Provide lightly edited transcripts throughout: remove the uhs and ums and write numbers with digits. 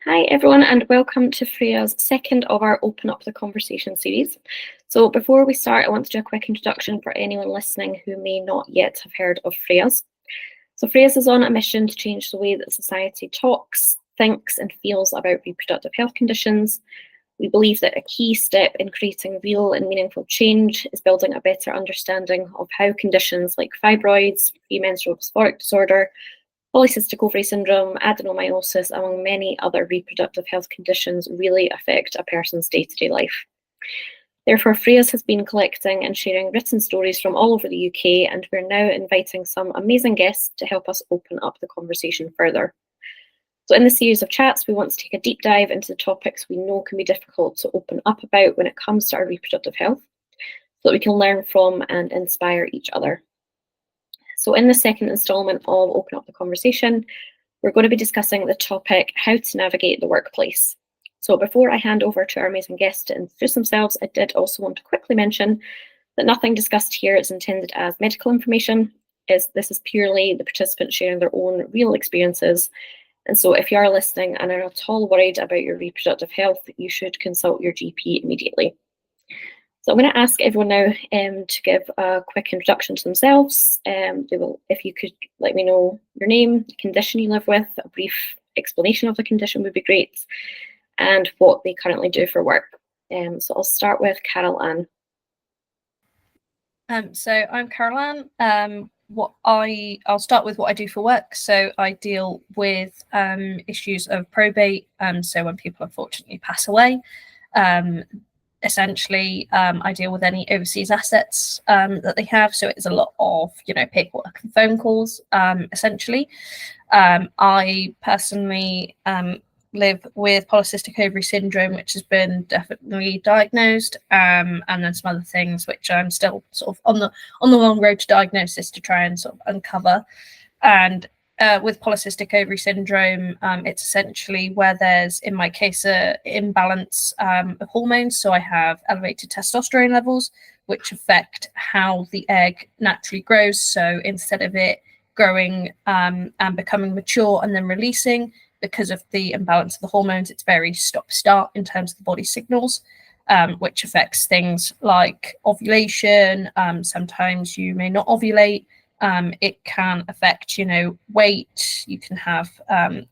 Hi everyone, and welcome to Freja's second of our Open Up the Conversation series. So before we start, I want to do a quick introduction for anyone listening who may not yet have heard of Freja's. So Freja's is on a mission to change the way that society talks, thinks and feels about reproductive health conditions. We believe that a key step in creating real and meaningful change is building a better understanding of how conditions like fibroids, premenstrual dysphoric disorder, polycystic ovary syndrome, adenomyosis, among many other reproductive health conditions really affect a person's day-to-day life. Therefore, Freja's has been collecting and sharing written stories from all over the UK, and we're now inviting some amazing guests to help us open up the conversation further. So in this series of chats, we want to take a deep dive into the topics we know can be difficult to open up about when it comes to our reproductive health, so that we can learn from and inspire each other. So in the second instalment of Open Up the Conversation, we're going to be discussing the topic, how to navigate the workplace. So before I hand over to our amazing guests to introduce themselves, I did also want to quickly mention that nothing discussed here is intended as medical information. This is purely the participants sharing their own real experiences. And so if you are listening and are at all worried about your reproductive health, you should consult your GP immediately. So I'm going to ask everyone now to give a quick introduction to themselves. If you could let me know your name, the condition you live with, a brief explanation of the condition would be great, and what they currently do for work. So I'll start with Carol-Anne. So I'm Carol-Anne. I'll start with what I do for work. So I deal with issues of probate. So when people unfortunately pass away, essentially, I deal with any overseas assets that they have. So it's a lot of, paperwork and phone calls, essentially. I personally live with polycystic ovary syndrome, which has been definitely diagnosed, and then some other things which I'm still sort of on the long road to diagnosis to try and sort of uncover. And with polycystic ovary syndrome, it's essentially where there's, in my case, an imbalance of hormones. So I have elevated testosterone levels, which affect how the egg naturally grows. So instead of it growing and becoming mature and then releasing, because of the imbalance of the hormones, it's very stop-start in terms of the body signals, which affects things like ovulation. Sometimes you may not ovulate. It can affect, weight. You can have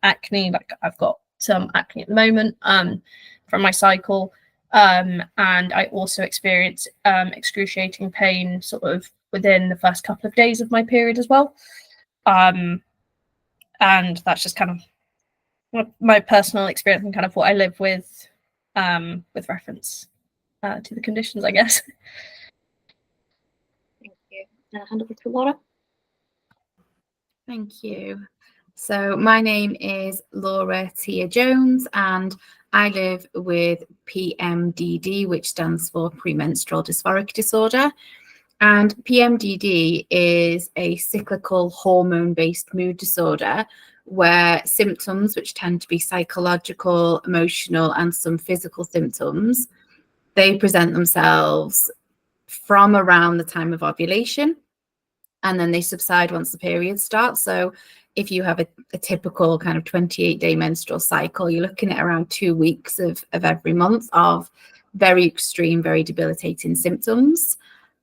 acne, like I've got some acne at the moment from my cycle. And I also experience excruciating pain sort of within the first couple of days of my period as well. And that's just kind of my personal experience and kind of what I live with reference to the conditions, I guess. Thank you. I'll hand over to Laura. Thank you. So my name is Laura Teare-Jones, and I live with PMDD, which stands for premenstrual dysphoric disorder. And PMDD is a cyclical hormone-based mood disorder where symptoms, which tend to be psychological, emotional, and some physical symptoms, they present themselves from around the time of ovulation, and then they subside once the period starts. So if you have a typical kind of 28-day menstrual cycle, you're looking at around 2 weeks of every month of very extreme, very debilitating symptoms.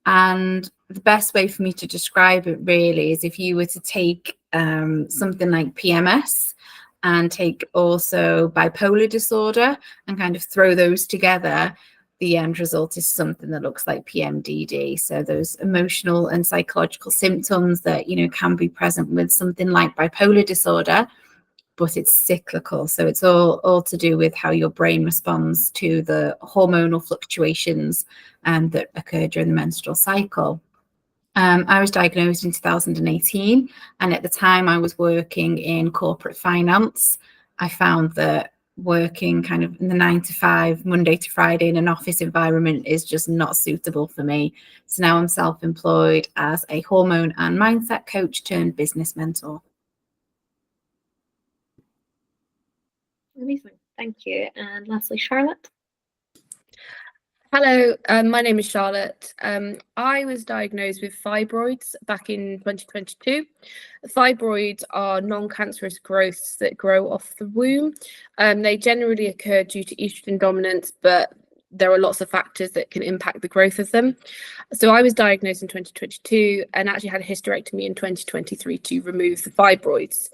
And the best way for me to describe it really is if you were to take something like PMS and take also bipolar disorder and kind of throw those together, the end result is something that looks like PMDD. So those emotional and psychological symptoms that, can be present with something like bipolar disorder, but it's cyclical. So it's all to do with how your brain responds to the hormonal fluctuations that occur during the menstrual cycle. I was diagnosed in 2018, and at the time I was working in corporate finance. I found that working kind of in the 9 to 5, Monday to Friday in an office environment is just not suitable for me. So now I'm self-employed as a hormone and mindset coach turned business mentor. Amazing, thank you. And lastly, Charlotte. Hello, my name is Charlotte. I was diagnosed with fibroids back in 2022. Fibroids are non-cancerous growths that grow off the womb. They generally occur due to estrogen dominance, but there are lots of factors that can impact the growth of them. So I was diagnosed in 2022 and actually had a hysterectomy in 2023 to remove the fibroids.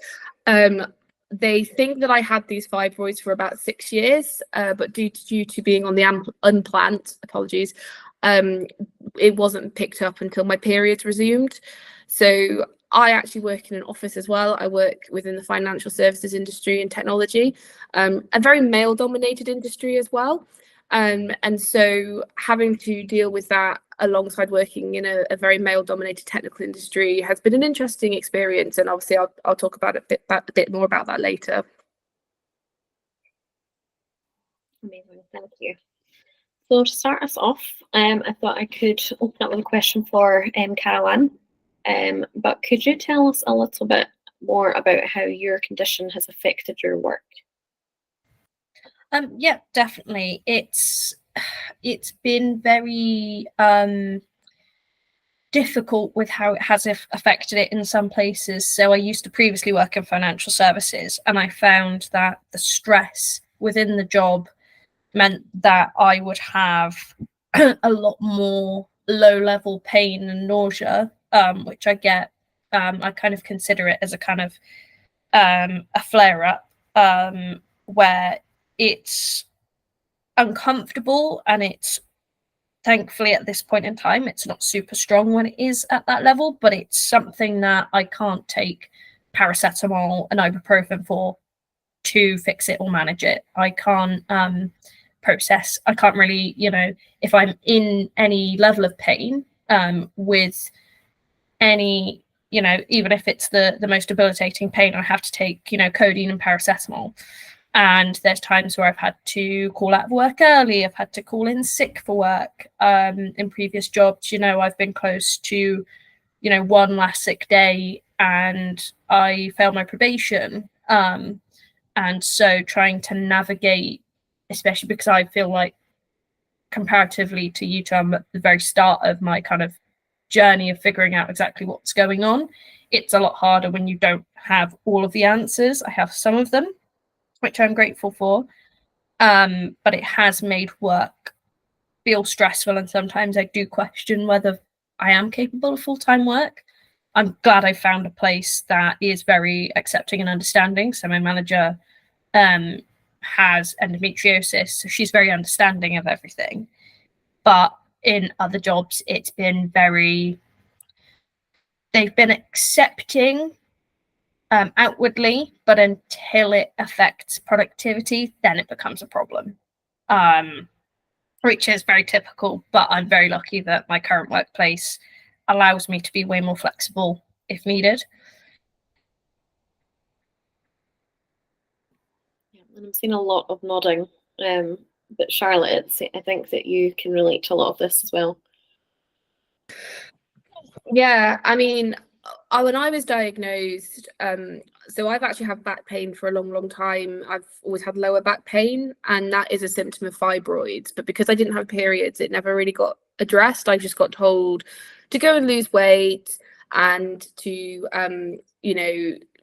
They think that I had these fibroids for about 6 years, but due to being on the unplanned, apologies, it wasn't picked up until my periods resumed. So I actually work in an office as well. I work within the financial services industry and technology, a very male-dominated industry as well. And so having to deal with that alongside working in a very male-dominated technical industry has been an interesting experience, and obviously I'll talk about a bit more about that later. Amazing, thank you. So to start us off, I thought I could open up with a question for Carol-Anne. But could you tell us a little bit more about how your condition has affected your work? Yeah, definitely. It's been very difficult with how it has affected it in some places. So I used to previously work in financial services, and I found that the stress within the job meant that I would have a lot more low-level pain and nausea, which I get. I kind of consider it as a kind of a flare-up, where it's uncomfortable, and it's thankfully at this point in time it's not super strong when it is at that level, but it's something that I can't take paracetamol and ibuprofen for to fix it or manage it. I can't process. I can't really, if I'm in any level of pain with any, even if it's the most debilitating pain, I have to take, codeine and paracetamol. And there's times where I've had to call out of work early. I've had to call in sick for work. In previous jobs, I've been close to, one last sick day, and I failed my probation. And so trying to navigate, especially because I feel like comparatively to you, I'm at the very start of my kind of journey of figuring out exactly what's going on. It's a lot harder when you don't have all of the answers. I have some of them, which I'm grateful for, but it has made work feel stressful, and sometimes I do question whether I am capable of full-time work. I'm glad I found a place that is very accepting and understanding. So my manager has endometriosis, so she's very understanding of everything. But in other jobs, it's been they've been accepting outwardly, but until it affects productivity, then it becomes a problem, which is very typical. But I'm very lucky that my current workplace allows me to be way more flexible if needed. Yeah, and I'm seeing a lot of nodding, but Charlotte, I think that you can relate to a lot of this as well. Yeah, I mean, when I was diagnosed, so I've actually had back pain for a long time. I've always had lower back pain, and that is a symptom of fibroids. But because I didn't have periods, it never really got addressed. I just got told to go and lose weight and to,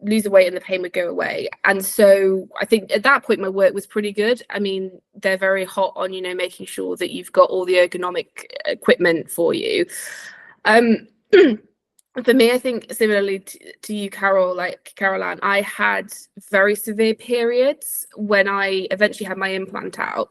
lose the weight and the pain would go away. And so I think at that point, my work was pretty good. I mean, they're very hot on, making sure that you've got all the ergonomic equipment for you. For me, I think similarly to you, Carol-Anne, I had very severe periods when I eventually had my implant out.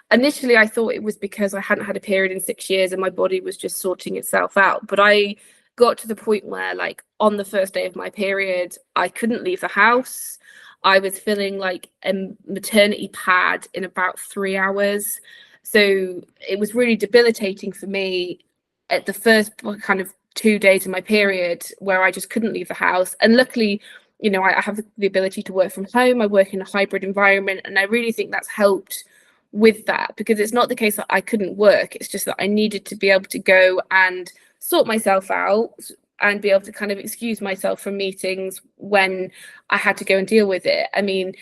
Initially, I thought it was because I hadn't had a period in 6 years and my body was just sorting itself out. But I got to the point where, on the first day of my period, I couldn't leave the house. I was feeling like a maternity pad in about 3 hours. So it was really debilitating for me at the first kind of 2 days of my period, where I just couldn't leave the house. And luckily, I have the ability to work from home. I work in a hybrid environment, and I really think that's helped with that, because it's not the case that I couldn't work. It's just that I needed to be able to go and sort myself out and be able to kind of excuse myself from meetings when I had to go and deal with it. I mean,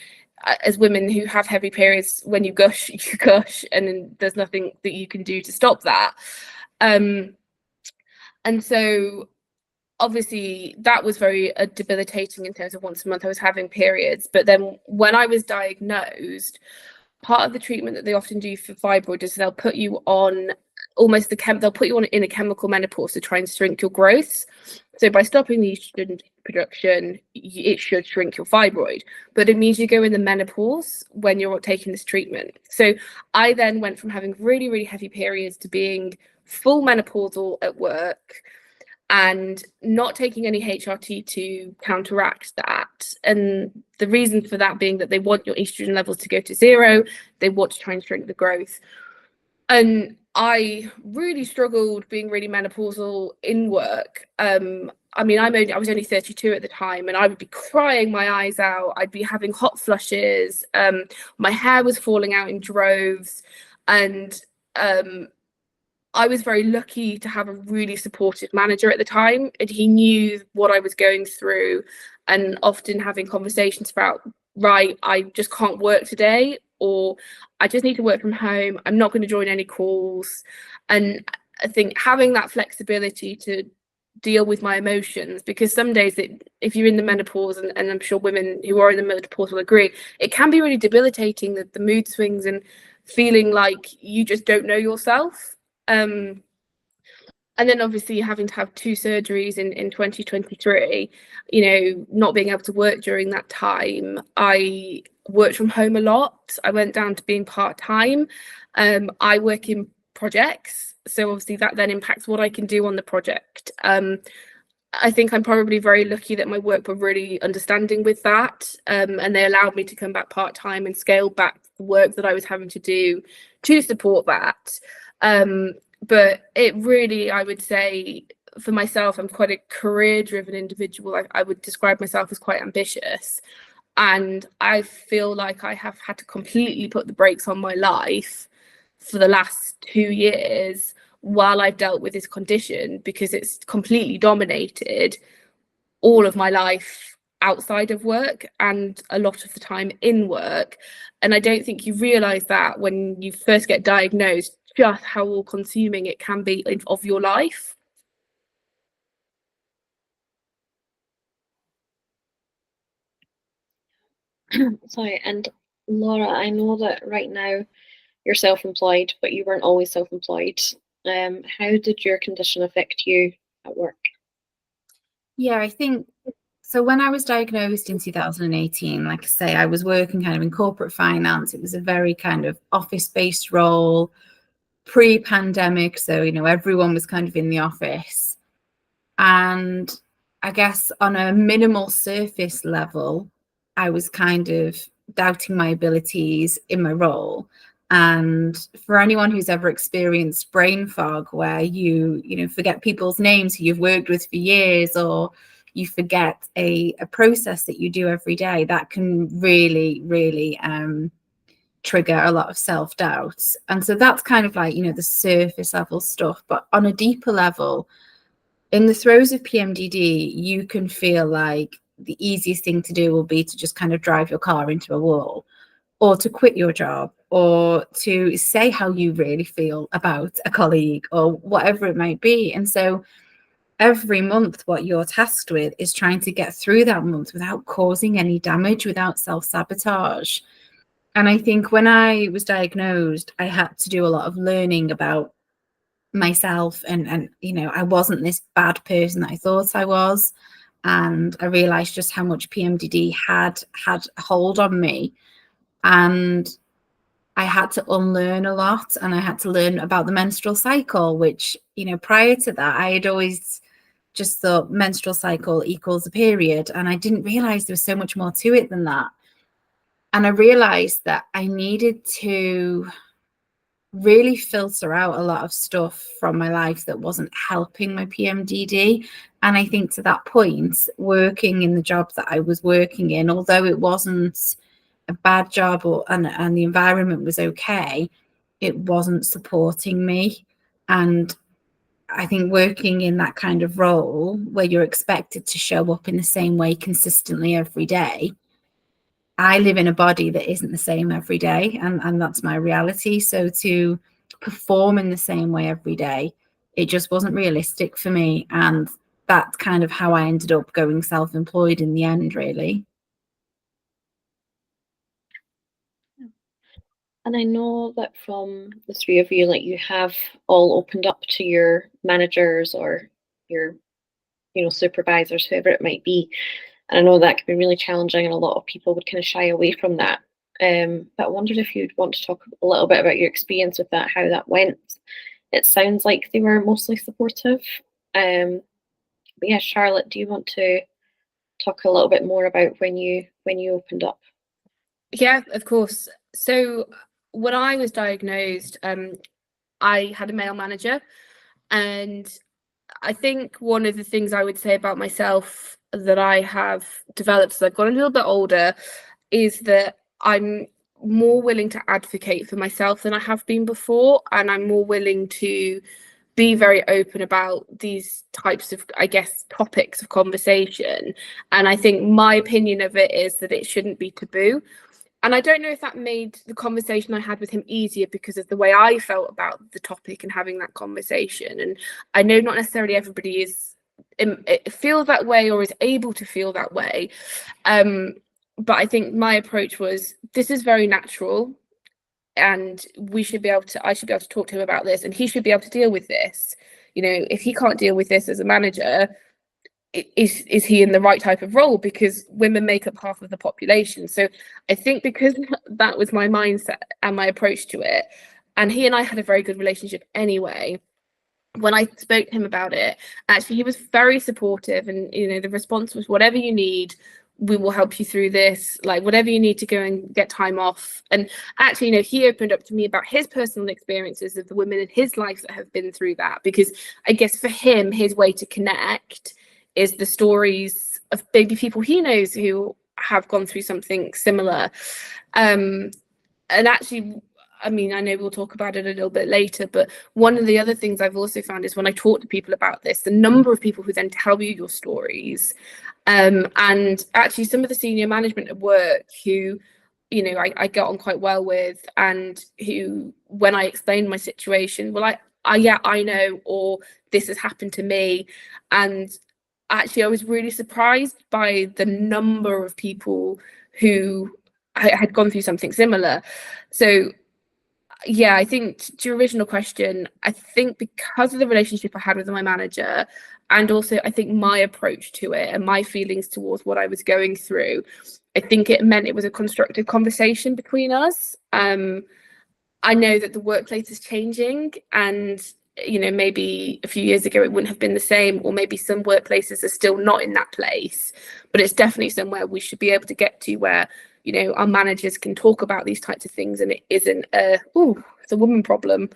as women who have heavy periods, when you gush, you gush, and there's nothing that you can do to stop that. And so obviously that was very debilitating in terms of once a month I was having periods. But then when I was diagnosed, part of the treatment that they often do for fibroid is they'll put you on they'll put you on in a chemical menopause to try and shrink your growths. So by stopping the estrogen production, it should shrink your fibroid, but it means you go in the menopause when you're taking this treatment. So I then went from having really, really heavy periods to being full menopausal at work and not taking any HRT to counteract that. And the reason for that being that they want your estrogen levels to go to zero. They want to try and shrink the growth. And I really struggled being really menopausal in work. I mean, I was only 32 at the time, and I would be crying my eyes out. I'd be having hot flushes. My hair was falling out in droves, and I was very lucky to have a really supportive manager at the time, and he knew what I was going through, and often having conversations about, right, I just can't work today, or I just need to work from home. I'm not going to join any calls. And I think having that flexibility to deal with my emotions, because some days if you're in the menopause, and I'm sure women who are in the menopause will agree, it can be really debilitating, the mood swings and feeling like you just don't know yourself. And then obviously having to have 2 surgeries in 2023, not being able to work during that time. I worked from home a lot. I went down to being part-time. I work in projects, so obviously that then impacts what I can do on the project. I think I'm probably very lucky that my work were really understanding with that, and they allowed me to come back part-time and scale back the work that I was having to do to support that. But it really, I would say, for myself, I'm quite a career-driven individual. I would describe myself as quite ambitious. And I feel like I have had to completely put the brakes on my life for the last 2 years while I've dealt with this condition, because it's completely dominated all of my life outside of work and a lot of the time in work. And I don't think you realise that when you first get diagnosed, just how all-consuming it can be of your life. Sorry, and Laura, I know that right now you're self-employed, but you weren't always self-employed. How did your condition affect you at work? Yeah, I think so. When I was diagnosed in 2018, like I say, I was working kind of in corporate finance. It was a very kind of office-based role, pre-pandemic. So, everyone was kind of in the office. And I guess on a minimal surface level, I was kind of doubting my abilities in my role. And for anyone who's ever experienced brain fog, where you forget people's names who you've worked with for years, or you forget a process that you do every day, that can really, really trigger a lot of self-doubt. And so that's kind of like, the surface level stuff. But on a deeper level, in the throes of PMDD, you can feel like the easiest thing to do will be to just kind of drive your car into a wall, or to quit your job, or to say how you really feel about a colleague, or whatever it might be. And so every month, what you're tasked with is trying to get through that month without causing any damage, without self-sabotage. And I think when I was diagnosed, I had to do a lot of learning about myself, and I wasn't this bad person that I thought I was. And I realized just how much PMDD had a hold on me, and I had to unlearn a lot, and I had to learn about the menstrual cycle, which prior to that I had always just thought menstrual cycle equals a period, and I didn't realize there was so much more to it than that. And I realized that I needed to really filter out a lot of stuff from my life that wasn't helping my PMDD. And I think to that point, working in the job that I was working in, although it wasn't a bad job, and the environment was okay, it wasn't supporting me. And I think working in that kind of role where you're expected to show up in the same way consistently every day, I live in a body that isn't the same every day, and that's my reality. So to perform in the same way every day, it just wasn't realistic for me. And that's kind of how I ended up going self-employed in the end, really. And I know that from the three of you, like, you have all opened up to your managers or your, supervisors, whoever it might be. And I know that can be really challenging, and a lot of people would kind of shy away from that. But I wondered if you'd want to talk a little bit about your experience with that, how that went. It sounds like they were mostly supportive. But yeah, Charlotte, do you want to talk a little bit more about when you opened up? Yeah, of course. So when I was diagnosed, I had a male manager, and I think one of the things I would say about myself that I have developed as I've got a little bit older is that I'm more willing to advocate for myself than I have been before, and I'm more willing to be very open about these types of, I guess, topics of conversation. And I think my opinion of it is that it shouldn't be taboo. And I don't know if that made the conversation I had with him easier because of the way I felt about the topic and having that conversation. And I know not necessarily everybody feels that way or is able to feel that way. But I think my approach was, this is very natural, and I should be able to talk to him about this, and he should be able to deal with this. If he can't deal with this as a manager, is he in the right type of role? Because women make up half of the population. So I think because that was my mindset and my approach to it, and he and I had a very good relationship anyway, when I spoke to him about it, actually he was very supportive, and the response was, whatever you need, we will help you through this, like whatever you need to go and get time off. And actually, he opened up to me about his personal experiences of the women in his life that have been through that, because I guess for him, his way to connect is the stories of maybe people he knows who have gone through something similar. And actually, I know we'll talk about it a little bit later, but one of the other things I've also found is when I talk to people about this, the number of people who then tell you your stories, and actually some of the senior management at work who, I get on quite well with, and who, when I explain my situation, well, I know, or this has happened to me. And actually, I was really surprised by the number of people who had gone through something similar. So yeah, I think to your original question, I think because of the relationship I had with my manager, and also I think my approach to it and my feelings towards what I was going through, I think it meant it was a constructive conversation between us. I know that the workplace is changing, and maybe a few years ago it wouldn't have been the same, or maybe some workplaces are still not in that place, but it's definitely somewhere we should be able to get to where our managers can talk about these types of things, and it isn't it's a woman problem.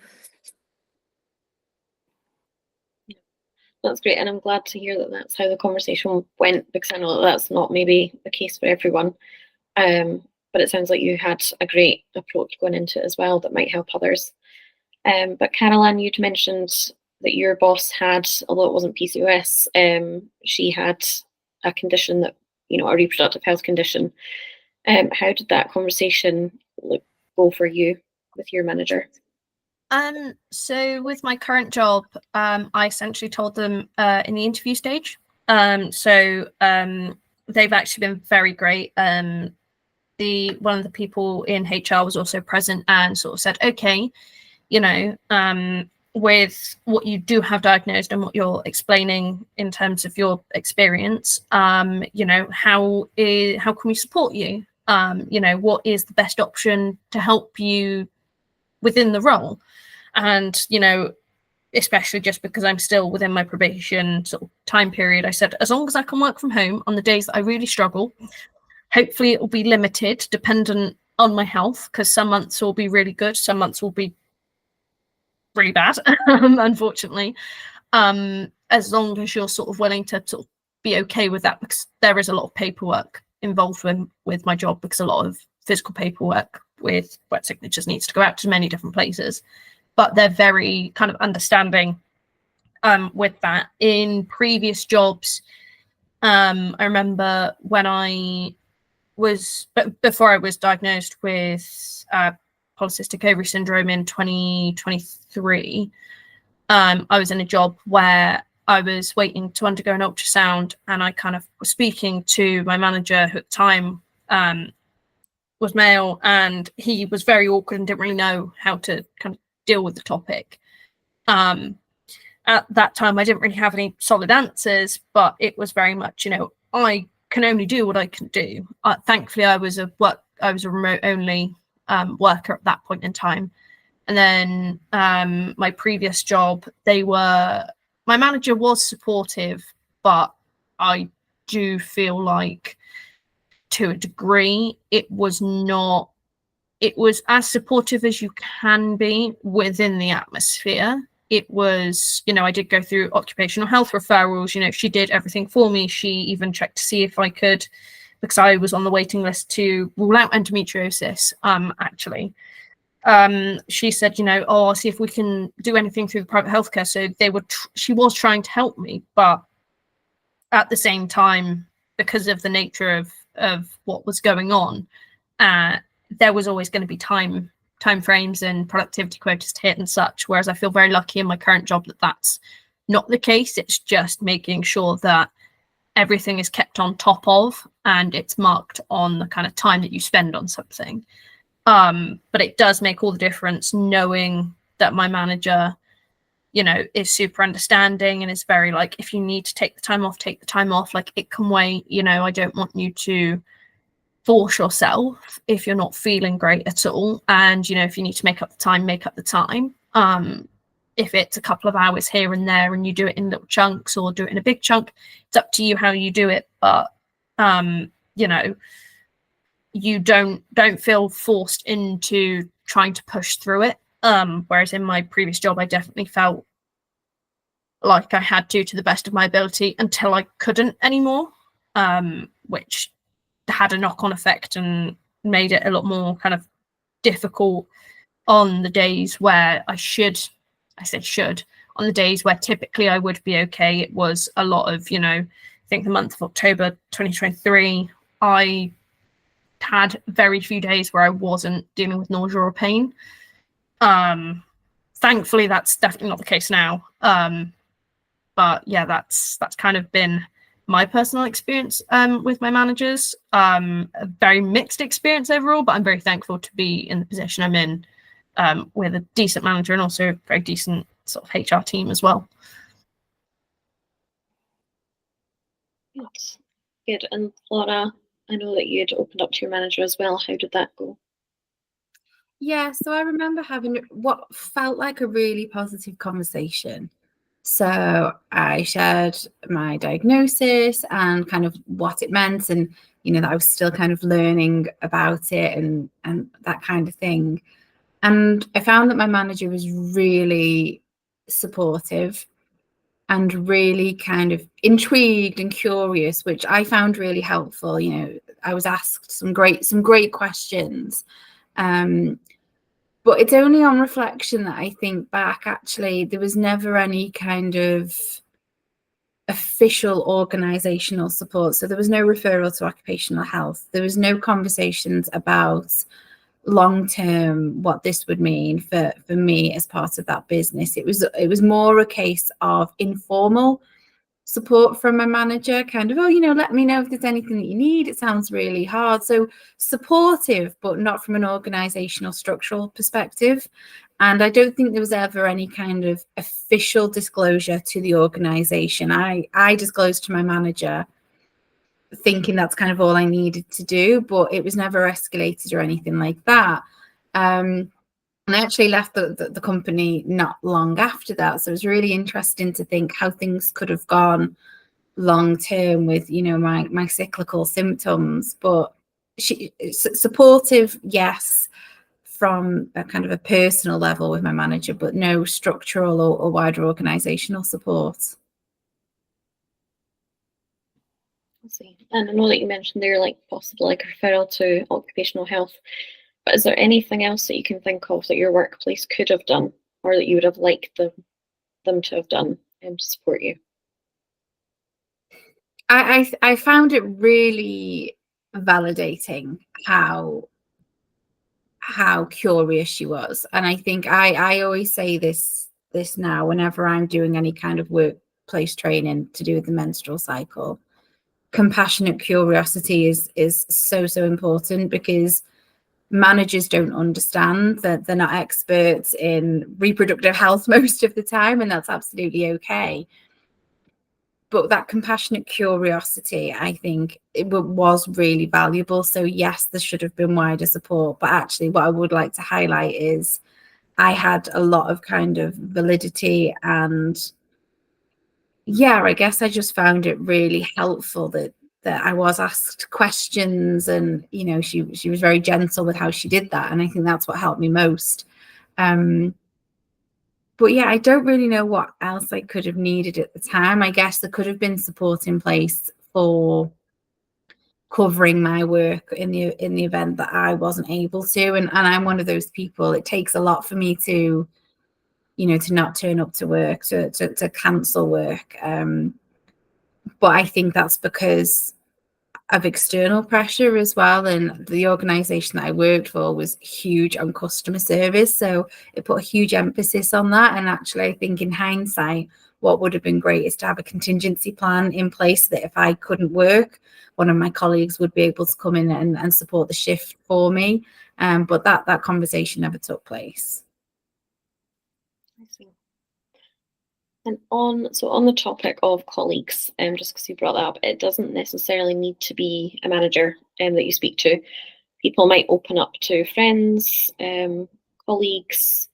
That's great, and I'm glad to hear that that's how the conversation went, because I know that that's not maybe the case for everyone. But it sounds like you had a great approach going into it as well that might help others. But Carol-Anne, you'd mentioned that your boss had, although it wasn't PCOS, she had a condition that, a reproductive health condition. How did that conversation go for you with your manager? So with my current job, I essentially told them in the interview stage. They've actually been very great. One of the people in HR was also present and sort of said, okay, with what you do have diagnosed and what you're explaining in terms of your experience, how can we support you? What is the best option to help you within the role? And, especially just because I'm still within my probation sort of time period, I said, as long as I can work from home on the days that I really struggle, hopefully it will be limited, dependent on my health, because some months will be really good, some months will be really bad, unfortunately. As long as you're sort of willing to sort of be okay with that, because there is a lot of paperwork involved with my job, because a lot of physical paperwork with wet signatures needs to go out to many different places. But they're very kind of understanding with that. In previous jobs, I remember when I before I was diagnosed with polycystic ovary syndrome in 2023, I was in a job where I was waiting to undergo an ultrasound, and I kind of was speaking to my manager, who at the time was male, and he was very awkward and didn't really know how to kind of deal with the topic. At that time, I didn't really have any solid answers, but it was very much, you know, I can only do what I can do. Thankfully, I was a remote only worker at that point in time. And then my previous job, my manager was supportive, but I do feel like to a degree, it was as supportive as you can be within the atmosphere. It was, you know, I did go through occupational health referrals. You know, she did everything for me. She even checked to see if I could, because I was on the waiting list to rule out endometriosis, actually. She said, you know, oh, I'll see if we can do anything through the private healthcare. So she was trying to help me, but at the same time, because of the nature of what was going on, there was always going to be time frames and productivity quotas to hit and such. Whereas I feel very lucky in my current job that that's not the case. It's just making sure that everything is kept on top of, and it's marked on the kind of time that you spend on something. But it does make all the difference knowing that my manager, you know, is super understanding and is very like, if you need to take the time off, take the time off. Like, it can wait. You know, I don't want you to force yourself if you're not feeling great at all. And, you know, if you need to make up the time, make up the time. If it's a couple of hours here and there and you do it in little chunks or do it in a big chunk, it's up to you how you do it. But, you know, you don't feel forced into trying to push through it. Whereas in my previous job, I definitely felt like I had to the best of my ability until I couldn't anymore, which had a knock-on effect and made it a lot more kind of difficult on the days where on the days where typically I would be okay. It was a lot of, you know, I think the month of October 2023, I had very few days where I wasn't dealing with nausea or pain. Thankfully, that's definitely not the case now. But yeah, that's kind of been my personal experience with my managers. A very mixed experience overall, but I'm very thankful to be in the position I'm in with a decent manager and also a very decent sort of HR team as well. That's good. And Laura, I know that you'd opened up to your manager as well. How did that go? Yeah, so I remember having what felt like a really positive conversation. So I shared my diagnosis and kind of what it meant, and, you know, that I was still kind of learning about it and that kind of thing. And I found that my manager was really supportive and really kind of intrigued and curious, which I found really helpful. You know, I was asked some great questions. But it's only on reflection that I think back, actually, there was never any kind of official organizational support. So there was no referral to occupational health. There was no conversations about long-term what this would mean for me as part of that business. It was more a case of informal support from my manager, kind of, oh, you know, let me know if there's anything that you need. It sounds really hard. So supportive, but not from an organizational structural perspective. And I don't think there was ever any kind of official disclosure to the organization. I disclosed to my manager thinking that's kind of all I needed to do, but it was never escalated or anything like that. And I actually left the company not long after that. So it was really interesting to think how things could have gone long term with, you know, my cyclical symptoms. But she supportive, yes, from a kind of a personal level with my manager, but no structural or wider organizational support. I see. And I know that you mentioned there, like, possibly like a referral to occupational health. But is there anything else that you can think of that your workplace could have done, or that you would have liked them to have done to support you? I found it really validating how curious she was. And I think I always say this now whenever I'm doing any kind of workplace training to do with the menstrual cycle. Compassionate curiosity is so important, because managers don't understand that they're not experts in reproductive health most of the time, and that's absolutely okay. But that compassionate curiosity, I think, it was really valuable. So yes, there should have been wider support, but actually what I would like to highlight is I had a lot of kind of validity, and yeah, I guess I just found it really helpful that I was asked questions, and you know, she was very gentle with how she did that, and I think that's what helped me most. But yeah, I don't really know what else I could have needed at the time. I guess there could have been support in place for covering my work in the event that I wasn't able to, and I'm one of those people. It takes a lot for me to, you know, to not turn up to work, to cancel work. But I think that's because of external pressure as well. And the organization that I worked for was huge on customer service, so it put a huge emphasis on that. And actually, I think in hindsight, what would have been great is to have a contingency plan in place that if I couldn't work, one of my colleagues would be able to come in and support the shift for me. But that conversation never took place. I see. And on the topic of colleagues, just because you brought that up, it doesn't necessarily need to be a manager that you speak to. People might open up to friends, colleagues.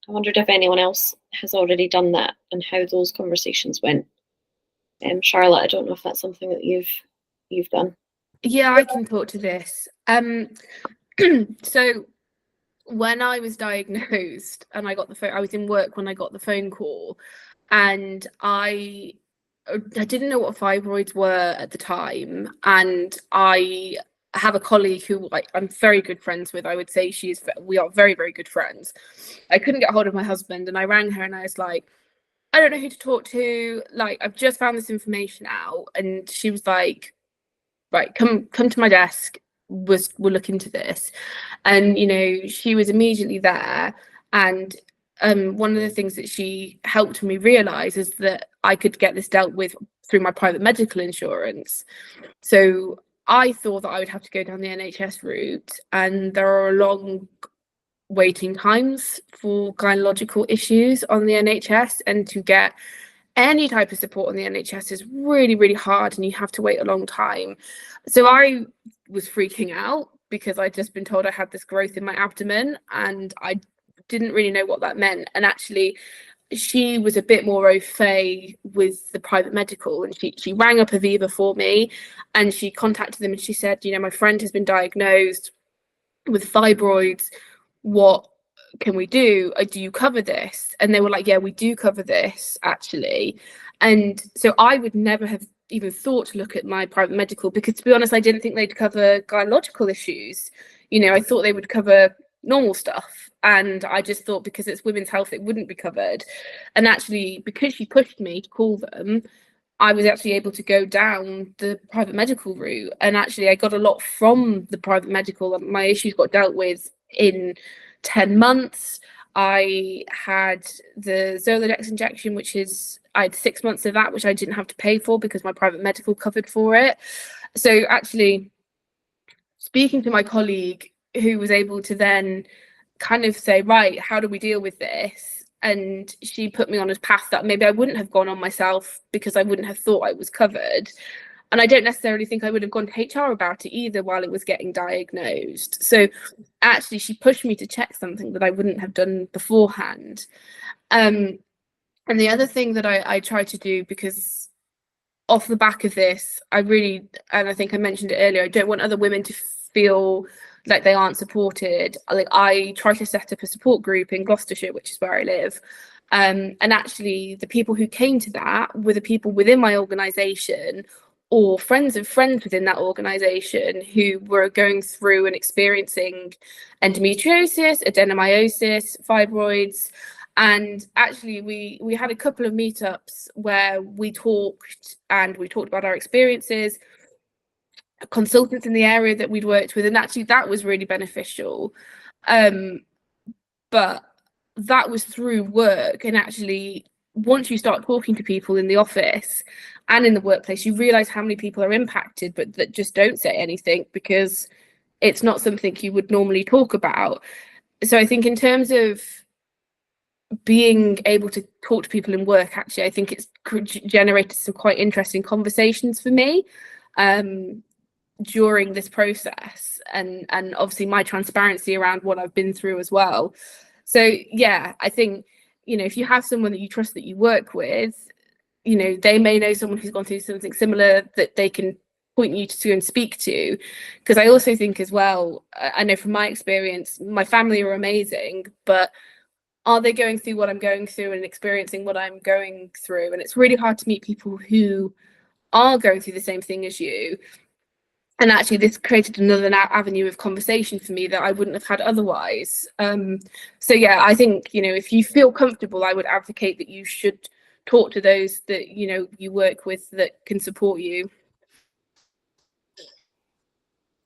I wondered if anyone else has already done that and how those conversations went. Charlotte, I don't know if that's something that you've done. Yeah, I can talk to this. So when I was diagnosed and I got the phone, I was in work when I got the phone call, and I didn't know what fibroids were at the time, and I have a colleague who I'm very good friends with. I would say we are very, very good friends. I couldn't get hold of my husband, and I rang her and I was like, I don't know who to talk to. Like, I've just found this information out. And she was like, right, come to my desk. We'll look into this. And, you know, she was immediately there. And one of the things that she helped me realize is that I could get this dealt with through my private medical insurance. So I thought that I would have to go down the NHS route, and there are long waiting times for gynecological issues on the NHS, and to get any type of support on the NHS is really, really hard, and you have to wait a long time. So I was freaking out because I'd just been told I had this growth in my abdomen, and I didn't really know what that meant. And actually, she was a bit more au fait with the private medical, and she rang up Aviva for me, and she contacted them, and she said, you know, my friend has been diagnosed with fibroids. What can we do? Do you cover this? And they were like, yeah, we do cover this, actually. And so I would never have even thought to look at my private medical, because, to be honest, I didn't think they'd cover gynecological issues. You know, I thought they would cover normal stuff, and I just thought because it's women's health it wouldn't be covered. And actually, because she pushed me to call them, I was actually able to go down the private medical route, and actually I got a lot from the private medical. My issues got dealt with in 10 months. I had the Zoladex injection, which is, I had 6 months of that, which I didn't have to pay for because my private medical covered for it. So actually, speaking to my colleague, who was able to then kind of say, right, how do we deal with this? And she put me on a path that maybe I wouldn't have gone on myself, because I wouldn't have thought I was covered. And I don't necessarily think I would have gone to HR about it either while it was getting diagnosed. So actually, she pushed me to check something that I wouldn't have done beforehand. And the other thing that I tried to do, because off the back of this, and I think I mentioned it earlier, I don't want other women to feel like they aren't supported. Like, I try to set up a support group in Gloucestershire, which is where I live. And actually, the people who came to that were the people within my organisation, or friends of friends within that organisation, who were going through and experiencing endometriosis, adenomyosis, fibroids. And actually, we had a couple of meetups where we talked about our experiences. consultants in the area that we'd worked with, and actually that was really beneficial. But that was through work, and actually once you start talking to people in the office and in the workplace, you realize how many people are impacted but that just don't say anything because it's not something you would normally talk about. So I think in terms of being able to talk to people in work, actually I think it's generated some quite interesting conversations for me during this process, and obviously my transparency around what I've been through as well. So yeah, I think, you know, if you have someone that you trust that you work with, you know, they may know someone who's gone through something similar that they can point you to and speak to. Because I also think as well, I know from my experience, my family are amazing, but are they going through what I'm going through and experiencing what I'm going through? And it's really hard to meet people who are going through the same thing as you. And actually this created another avenue of conversation for me that I wouldn't have had otherwise. So yeah, I think, you know, if you feel comfortable, I would advocate that you should talk to those that, you know, you work with that can support you.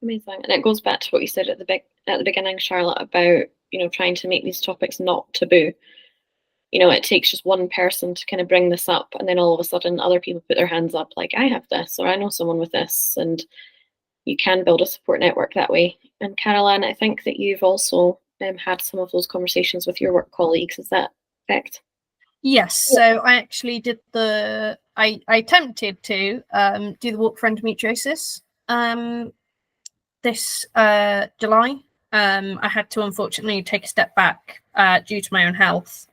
Amazing. And it goes back to what you said at the beginning, Charlotte, about, you know, trying to make these topics not taboo. You know, it takes just one person to kind of bring this up, and then all of a sudden other people put their hands up like, I have this, or I know someone with this, and you can build a support network that way. And Carol-Anne, I think that you've also had some of those conversations with your work colleagues. Is that correct? Yes. So I actually did I attempted to do the walk for endometriosis this July. I had to unfortunately take a step back due to my own health,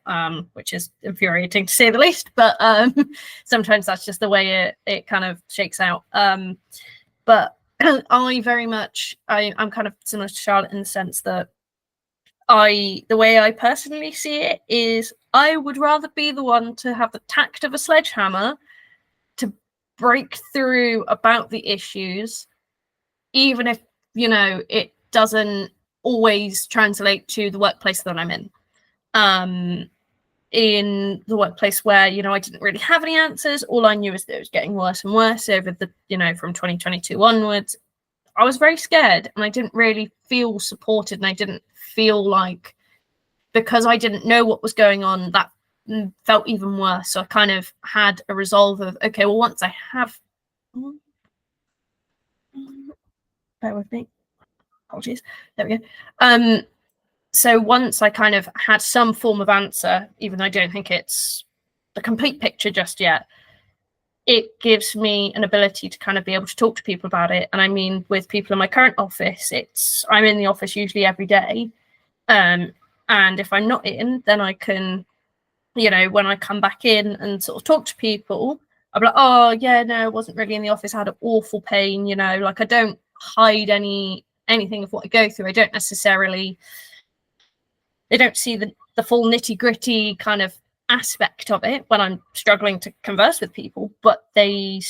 which is infuriating to say the least, but sometimes that's just the way it kind of shakes out. But I very much, I'm kind of similar to Charlotte in the sense that the way I personally see it is I would rather be the one to have the tact of a sledgehammer to break through about the issues, even if, you know, it doesn't always translate to the workplace that I'm in the workplace where, you know, I didn't really have any answers. All I knew is that it was getting worse and worse over the, you know, from 2022 onwards. I was very scared and I didn't really feel supported, and I didn't feel like, because I didn't know what was going on, that felt even worse. So I kind of had a resolve of, okay, well, once I have, bear with me, apologies, there we go. So once I kind of had some form of answer, even though I don't think it's the complete picture just yet, it gives me an ability to kind of be able to talk to people about it. And I mean, with people in my current office, I'm in the office usually every day. And if I'm not in, then I can, you know, when I come back in and sort of talk to people, I'm like, oh yeah, no, I wasn't really in the office. I had an awful pain, you know, like I don't hide anything of what I go through. I don't necessarily, they don't see the full nitty gritty kind of aspect of it when I'm struggling to converse with people, but I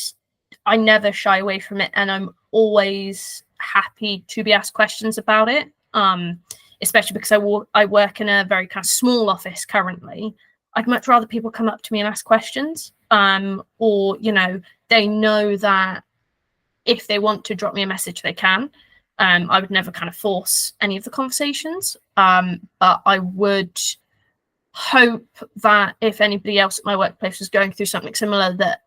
never shy away from it, and I'm always happy to be asked questions about it, especially because I work in a very kind of small office currently. I'd much rather people come up to me and ask questions, or, you know, they know that if they want to drop me a message, they can. I would never kind of force any of the conversations, but I would hope that if anybody else at my workplace was going through something similar, that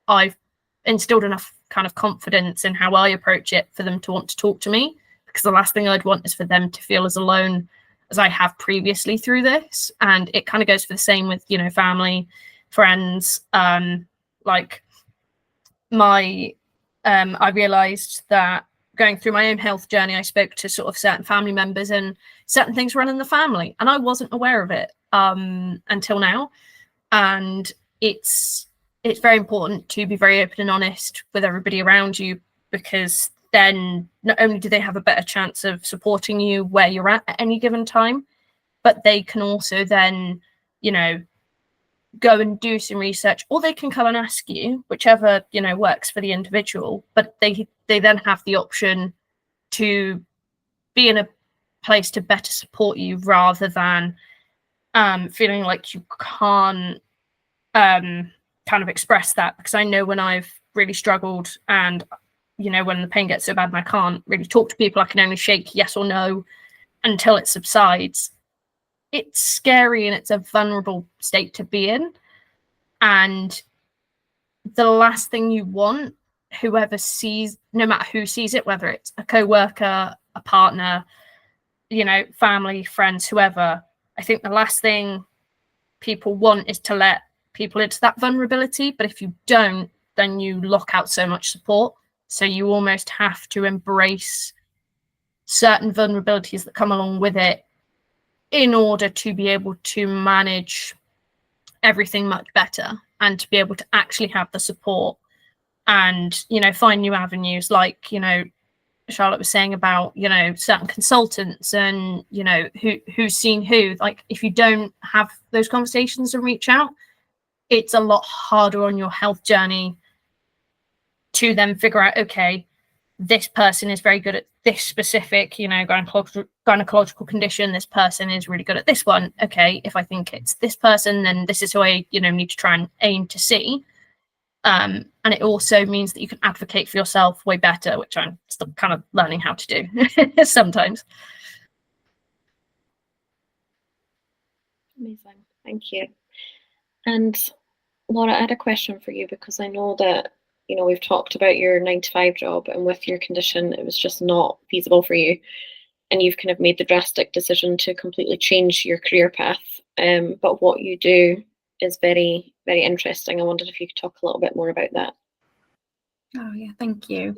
I've instilled enough kind of confidence in how I approach it for them to want to talk to me, because the last thing I'd want is for them to feel as alone as I have previously through this. And it kind of goes for the same with, you know, family, friends. Like I realized that going through my own health journey, I spoke to sort of certain family members and certain things run in the family, and I wasn't aware of it until now. And it's very important to be very open and honest with everybody around you, because then not only do they have a better chance of supporting you where you're at any given time, but they can also then, you know, go and do some research, or they can come and ask you, whichever, you know, works for the individual. But they then have the option to be in a place to better support you, rather than feeling like you can't kind of express that. Because I know when I've really struggled and you know, when the pain gets so bad and I can't really talk to people, I can only shake yes or no until it subsides. It's scary and it's a vulnerable state to be in. And the last thing you want, whoever sees, no matter who sees it, whether it's a co-worker, a partner, you know, family, friends, whoever, I think the last thing people want is to let people into that vulnerability. But if you don't, then you lock out so much support. So you almost have to embrace certain vulnerabilities that come along with it in order to be able to manage everything much better and to be able to actually have the support and, you know, find new avenues, like, you know, Charlotte was saying about, you know, certain consultants and, you know, who's seen who. Like, if you don't have those conversations and reach out, it's a lot harder on your health journey to then figure out, okay, this person is very good at this specific, you know, gynecological condition. This person is really good at this one. Okay, if I think it's this person, then this is who I, you know, need to try and aim to see. And it also means that you can advocate for yourself way better, which I'm still kind of learning how to do sometimes. Amazing, thank you. And Laura, I had a question for you, because I know that, you know, we've talked about your 9-to-5 job, and with your condition, it was just not feasible for you. And you've kind of made the drastic decision to completely change your career path. But what you do is very, very interesting. I wondered if you could talk a little bit more about that. Oh yeah, thank you.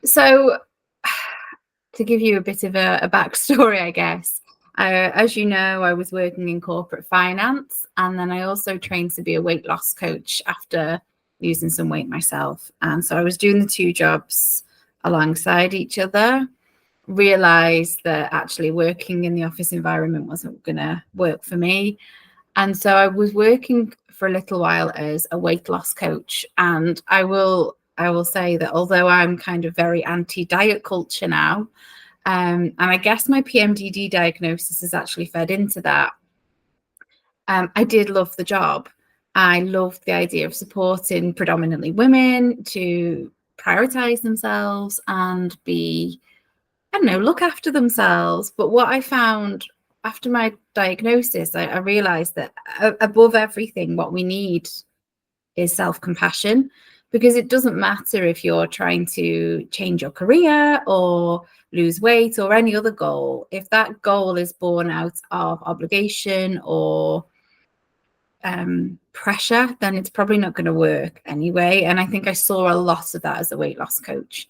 So to give you a bit of a backstory, I guess, as you know, I was working in corporate finance, and then I also trained to be a weight loss coach after losing some weight myself. And so I was doing the two jobs alongside each other, realized that actually working in the office environment wasn't going to work for me. And so I was working for a little while as a weight loss coach. And I will say that although I'm kind of very anti-diet culture now, and I guess my PMDD diagnosis has actually fed into that, I did love the job. I loved the idea of supporting predominantly women to prioritize themselves and be, I don't know, look after themselves. But what I found after my diagnosis, I realized that above everything, what we need is self-compassion, because it doesn't matter if you're trying to change your career or lose weight or any other goal. If that goal is born out of obligation or pressure, then it's probably not going to work anyway. And I think I saw a lot of that as a weight loss coach.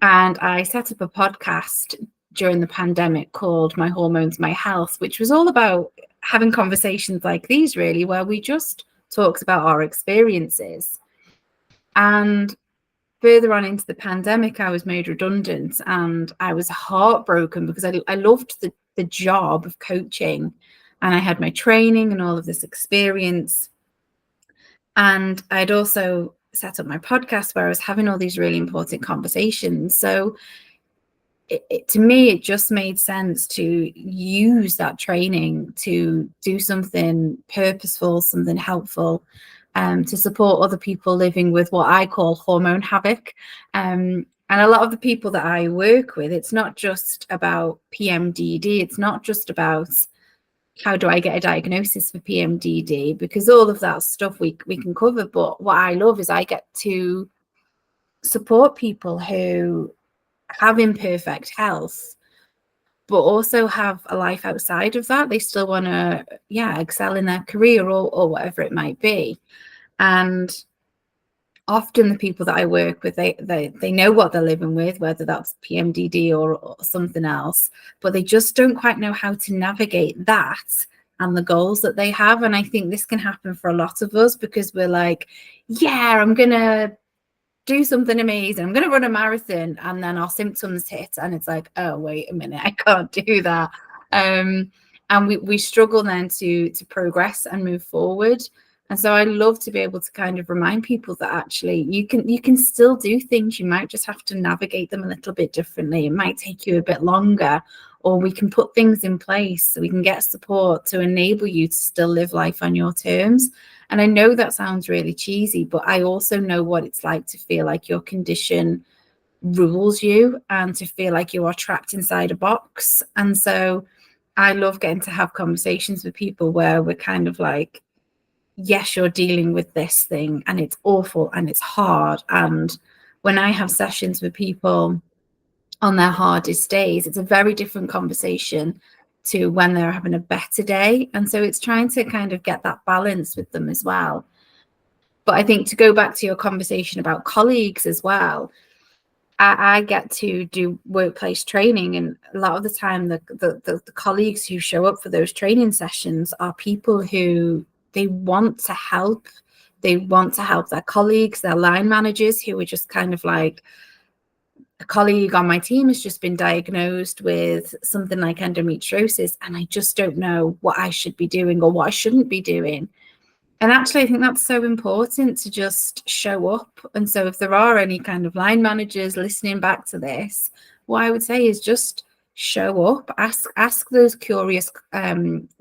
And I set up a podcast during the pandemic called My Hormones, My Health, which was all about having conversations like these, really, where we just talked about our experiences. And further on into the pandemic, I was made redundant, and I was heartbroken because I loved the job of coaching, and I had my training and all of this experience. And I'd also set up my podcast where I was having all these really important conversations. So to me, it just made sense to use that training to do something purposeful, something helpful, to support other people living with what I call hormone havoc. And a lot of the people that I work with, it's not just about PMDD. It's not just about how do I get a diagnosis for PMDD, because all of that stuff we can cover. But what I love is I get to support people who have imperfect health, but also have a life outside of that. They still want to, excel in their career or whatever it might be. And often the people that I work with, they know what they're living with, whether that's PMDD or something else, but they just don't quite know how to navigate that and the goals that they have. And I think this can happen for a lot of us, because we're like, I'm going to do something amazing. I'm going to run a marathon. And then our symptoms hit and it's like, oh, wait a minute, I can't do that. And we struggle then to progress and move forward. And so I love to be able to kind of remind people that actually you can still do things. You might just have to navigate them a little bit differently. It might take you a bit longer, or we can put things in place so we can get support to enable you to still live life on your terms. And I know that sounds really cheesy, but I also know what it's like to feel like your condition rules you and to feel like you are trapped inside a box. And so I love getting to have conversations with people where we're kind of like, yes, you're dealing with this thing and it's awful and it's hard. And when I have sessions with people on their hardest days, it's a very different conversation to when they're having a better day. And so it's trying to kind of get that balance with them as well. But I think to go back to your conversation about colleagues as well, I get to do workplace training, and a lot of the time the colleagues who show up for those training sessions are people who they want to help. They want to help their colleagues, their line managers, who are just kind of like, a colleague on my team has just been diagnosed with something like endometriosis, and I just don't know what I should be doing or what I shouldn't be doing. And actually, I think that's so important to just show up. And so if there are any kind of line managers listening back to this, what I would say is just show up, ask those curious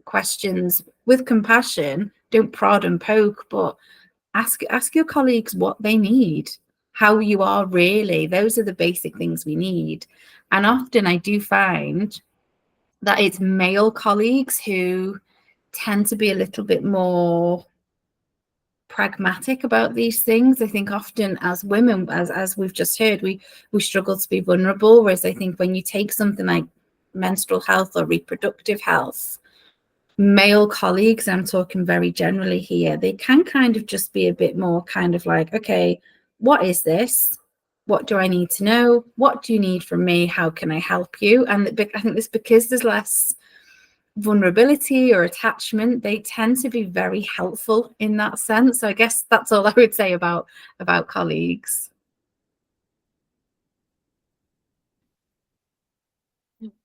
questions with compassion. Don't prod and poke, but ask your colleagues what they need, how you are really. Those are the basic things we need. And often I do find that it's male colleagues who tend to be a little bit more pragmatic about these things. I think often as women, as we've just heard, we struggle to be vulnerable, whereas I think when you take something like menstrual health or reproductive health, male colleagues, I'm talking very generally here, they can kind of just be a bit more kind of like, okay, what is this? What do I need to know? What do you need from me? How can I help you? And I think this, because there's less vulnerability or attachment, they tend to be very helpful in that sense. So I guess that's all I would say about colleagues.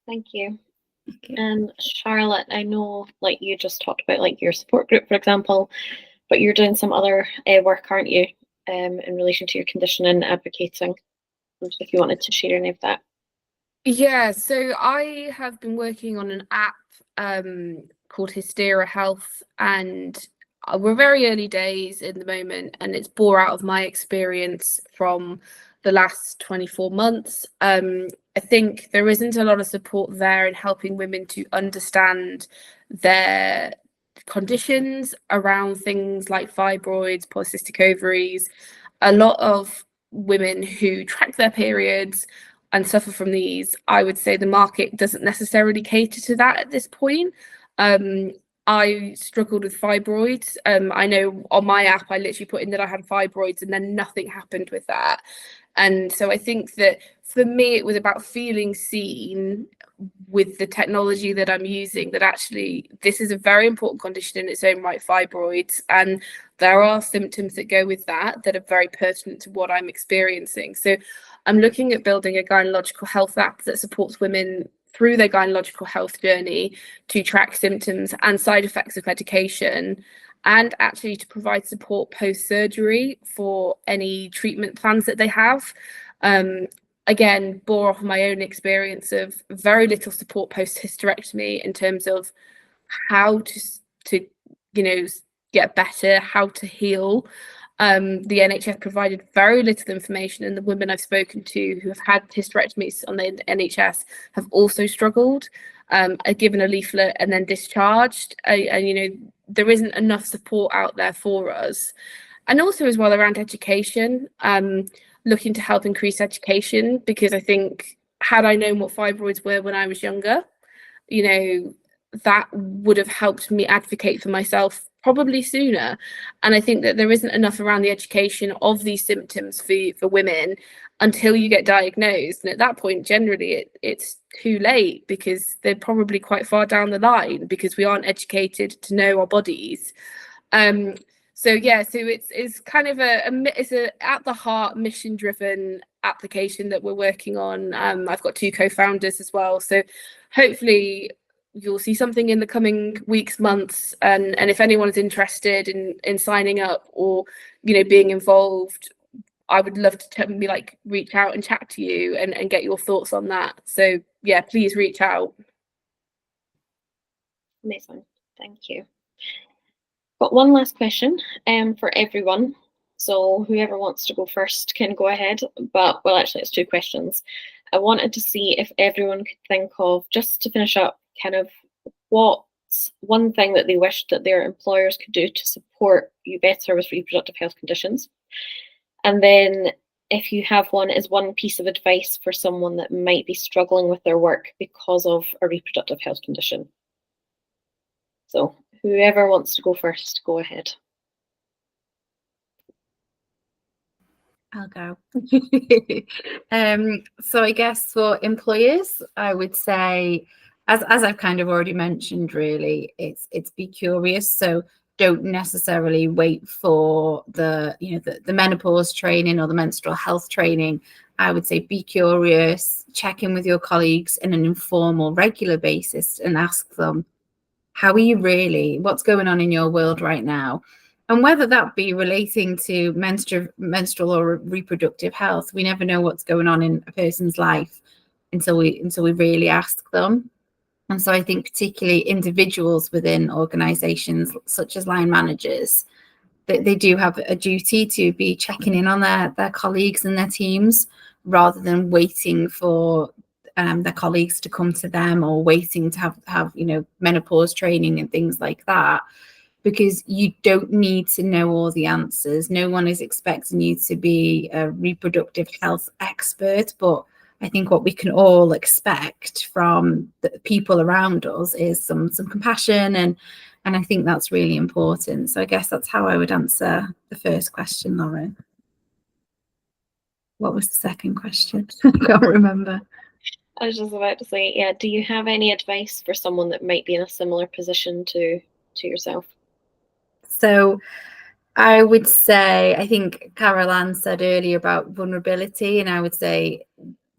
Thank you. Okay. And Charlotte, I know like you just talked about like your support group, for example, but you're doing some other work, aren't you, in relation to your condition and advocating? If you wanted to share any of that. Yeah, so I have been working on an app called Hysteria Health, and we're very early days in the moment, and it's bore out of my experience from the last 24 months. I think there isn't a lot of support there in helping women to understand their conditions around things like fibroids, polycystic ovaries. A lot of women who track their periods and suffer from these, I would say the market doesn't necessarily cater to that at this point. I struggled with fibroids. I know on my app, I literally put in that I had fibroids and then nothing happened with that. And so I think that for me, it was about feeling seen with the technology that I'm using, that actually this is a very important condition in its own right, fibroids, and there are symptoms that go with that are very pertinent to what I'm experiencing. So I'm looking at building a gynecological health app that supports women through their gynecological health journey to track symptoms and side effects of medication, and actually to provide support post-surgery for any treatment plans that they have. Again, bore off my own experience of very little support post-hysterectomy in terms of how to get better, how to heal. The NHS provided very little information, and the women I've spoken to who have had hysterectomies on the NHS have also struggled, are given a leaflet and then discharged. And there isn't enough support out there for us. And also as well around education, looking to help increase education, because I think had I known what fibroids were when I was younger, that would have helped me advocate for myself probably sooner. And I think that there isn't enough around the education of these symptoms for women until you get diagnosed. And at that point, generally, it's too late, because they're probably quite far down the line because we aren't educated to know our bodies. So it's kind of it's a at the heart mission-driven application that we're working on. I've got 2 co-founders as well, so hopefully you'll see something in the coming weeks, months, and if anyone is interested in signing up or being involved, I would love to reach out and chat to you and get your thoughts on that. So yeah, please reach out. Amazing, thank you. Got one last question for everyone. So whoever wants to go first can go ahead. But well, actually, it's 2 questions. I wanted to see if everyone could think of, just to finish up, kind of what's one thing that they wish that their employers could do to support you better with reproductive health conditions. And then if you have one, is one piece of advice for someone that might be struggling with their work because of a reproductive health condition. So whoever wants to go first, go ahead. I'll go. So I guess for employers, I would say, as I've kind of already mentioned, really, it's be curious. So don't necessarily wait for the menopause training or the menstrual health training. I would say be curious, check in with your colleagues in an informal, regular basis and ask them, how are you really? What's going on in your world right now? And whether that be relating to menstrual or reproductive health, we never know what's going on in a person's life until we really ask them. And so I think particularly individuals within organizations such as line managers, they do have a duty to be checking in on their colleagues and their teams, rather than waiting for their colleagues to come to them, or waiting to have menopause training and things like that. Because you don't need to know all the answers. No one is expecting you to be a reproductive health expert, but I think what we can all expect from the people around us is some compassion, and I think that's really important. So I guess that's how I would answer the first question, Lauren. What was the second question? I can't remember. I was just about to say, yeah, do you have any advice for someone that might be in a similar position to yourself? So I would say, I think Carol-Anne said earlier about vulnerability, and I would say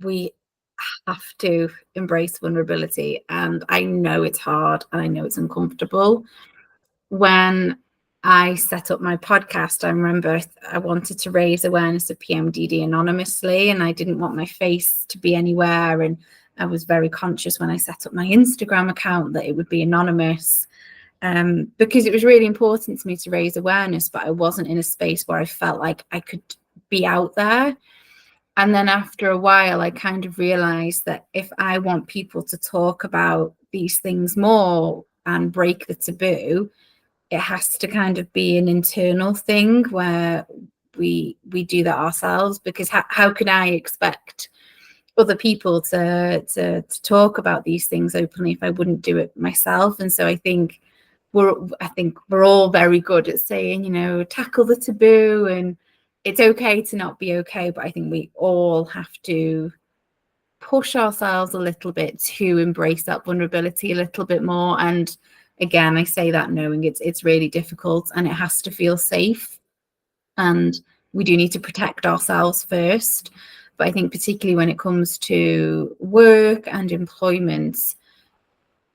we have to embrace vulnerability. And I know it's hard and I know it's uncomfortable. When I set up my podcast, I remember I wanted to raise awareness of PMDD anonymously, and I didn't want my face to be anywhere. And I was very conscious when I set up my Instagram account that it would be anonymous. Because it was really important to me to raise awareness, but I wasn't in a space where I felt like I could be out there. And then after a while, I kind of realized that if I want people to talk about these things more and break the taboo, it has to kind of be an internal thing where we do that ourselves. Because how can I expect other people to talk about these things openly if I wouldn't do it myself? And so I think we're all very good at saying, tackle the taboo, and it's okay to not be okay. But I think we all have to push ourselves a little bit to embrace that vulnerability a little bit more. And again, I say that knowing it's really difficult and it has to feel safe. And we do need to protect ourselves first. But I think particularly when it comes to work and employment,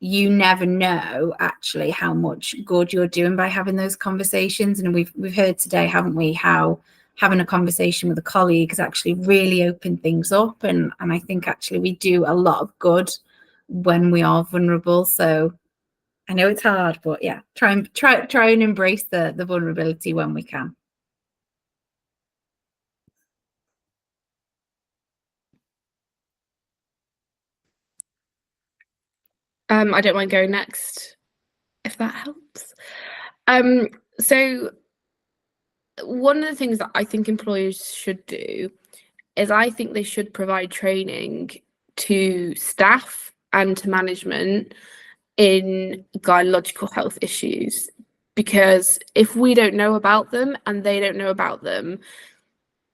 you never know actually how much good you're doing by having those conversations. And we've heard today, haven't we, how having a conversation with a colleague has actually really opened things up. And I think actually we do a lot of good when we are vulnerable. So I know it's hard, but yeah, try and embrace the vulnerability when we can. I don't mind going next, if that helps. So one of the things that I think employers should do is I think they should provide training to staff and to management in gynecological health issues, because if we don't know about them and they don't know about them,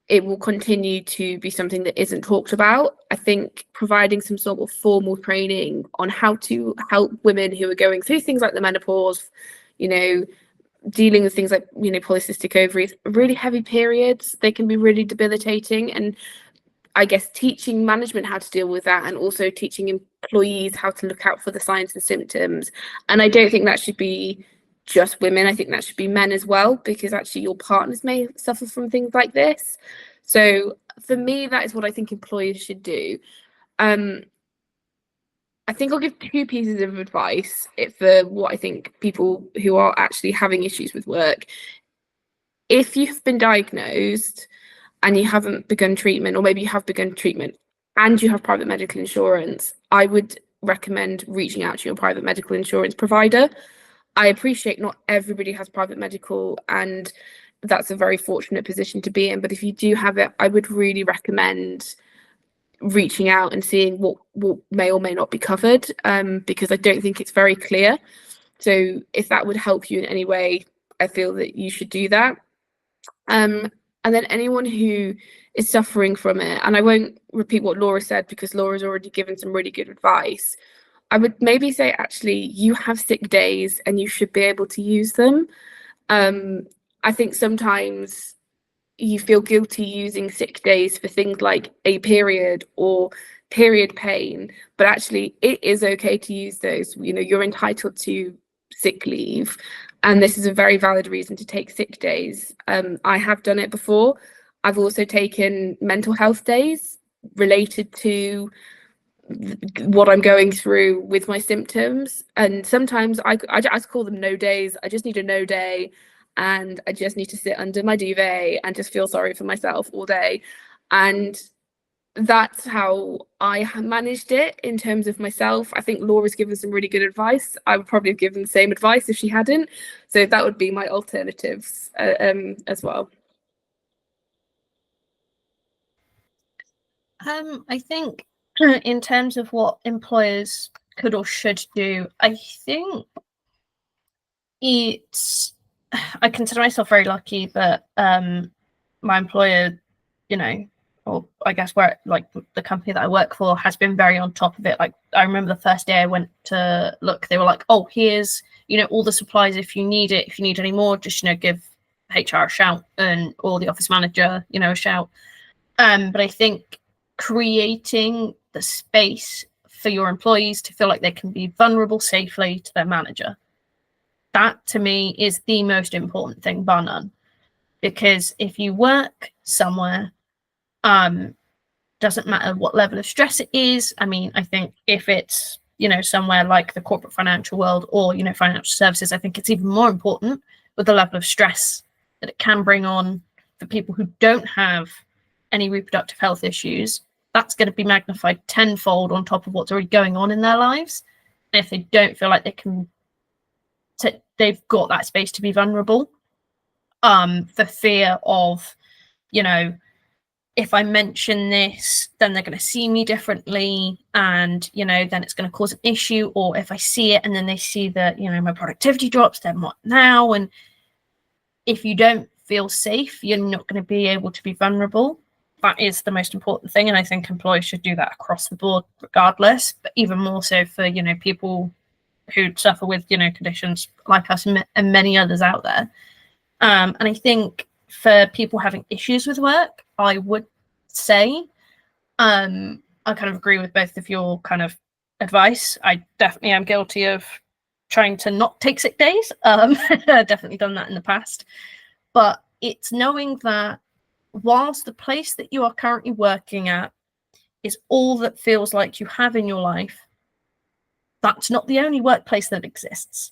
it will continue to be something that isn't talked about. I think providing some sort of formal training on how to help women who are going through things like the menopause, dealing with things like, polycystic ovaries, really heavy periods, they can be really debilitating. And I guess teaching management how to deal with that, and also teaching employees how to look out for the signs and symptoms. And I don't think that should be just women. I think that should be men as well, because actually your partners may suffer from things like this. So for me, that is what I think employers should do. I think I'll give 2 pieces of advice for what I think people who are actually having issues with work. If you've been diagnosed and you haven't begun treatment, or maybe you have begun treatment and you have private medical insurance, I would recommend reaching out to your private medical insurance provider. I appreciate not everybody has private medical, and that's a very fortunate position to be in. But if you do have it, I would really recommend reaching out and seeing what may or may not be covered, because I don't think it's very clear. So if that would help you in any way, I feel that you should do that. And then anyone who is suffering from it, and I won't repeat what Laura said because Laura's already given some really good advice, I would maybe say, actually, you have sick days and you should be able to use them. I think sometimes you feel guilty using sick days for things like a period or period pain, but actually it is okay to use those. You know, you're entitled to sick leave, and this is a very valid reason to take sick days. I have done it before. I've also taken mental health days related to what I'm going through with my symptoms, and sometimes I call them no days. I just need a no day, and I just need to sit under my duvet and just feel sorry for myself all day. And that's how I managed it in terms of myself. I think Laura's given some really good advice. I would probably have given the same advice if she hadn't. So that would be my alternatives as well. I think in terms of what employers could or should do, I think I consider myself very lucky that my employer, you know, or I guess where like the company that I work for has been very on top of it. Like I remember the first day I went to look, they were like, oh, here's, you know, all the supplies if you need it. If you need any more, just, you know, give HR a shout, and or the office manager, you know, a shout. But I think creating the space for your employees to feel like they can be vulnerable safely to their manager, that to me is the most important thing, bar none. Because if you work somewhere, doesn't matter what level of stress it is. I mean, I think if it's, you know, somewhere like the corporate financial world or, you know, financial services, I think it's even more important with the level of stress that it can bring on for people who don't have any reproductive health issues. That's going to be magnified tenfold on top of what's already going on in their lives. And if they don't feel like they can, they've got that space to be vulnerable, the fear of, you know, if I mention this, then they're going to see me differently, and, you know, then it's going to cause an issue. Or if I see it and then they see that, you know, my productivity drops, then what now? And if you don't feel safe, you're not going to be able to be vulnerable. That is the most important thing. And I think employers should do that across the board regardless, but even more so for, you know, people who suffer with, you know, conditions like us and many others out there. And I think for people having issues with work, I would say, I kind of agree with both of your kind of advice. I definitely am guilty of trying to not take sick days. Definitely done that in the past. But it's knowing that whilst the place that you are currently working at is all that feels like you have in your life, that's not the only workplace that exists.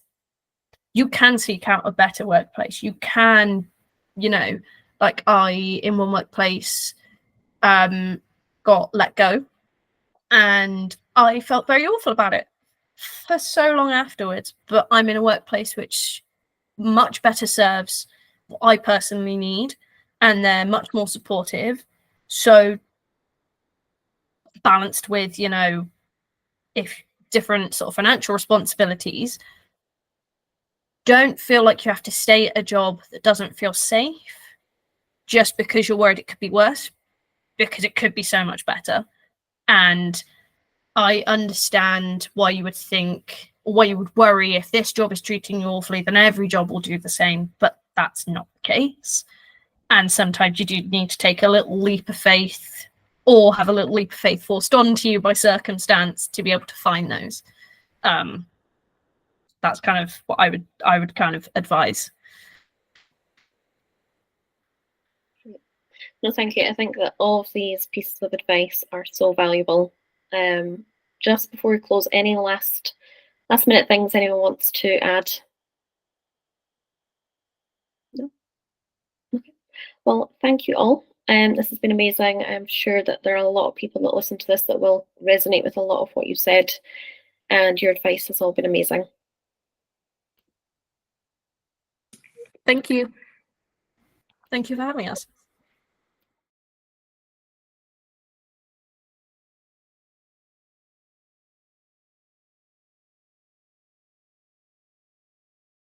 You can seek out a better workplace. You can, you know, like I, in one workplace, got let go, and I felt very awful about it for so long afterwards. But I'm in a workplace which much better serves what I personally need, and they're much more supportive. So balanced with, you know, if different sort of financial responsibilities, don't feel like you have to stay at a job that doesn't feel safe just because you're worried it could be worse, because it could be so much better. And I understand why you would think, or why you would worry, if this job is treating you awfully, then every job will do the same. But that's not the case. And sometimes you do need to take a little leap of faith, or have a little leap of faith forced onto you by circumstance to be able to find those. That's kind of what I would kind of advise. No, thank you. I think that all of these pieces of advice are so valuable. Just before we close, any last minute things anyone wants to add? No? Okay. Well, thank you all. This has been amazing. I'm sure that there are a lot of people that listen to this that will resonate with a lot of what you said, and your advice has all been amazing. Thank you. Thank you for having us.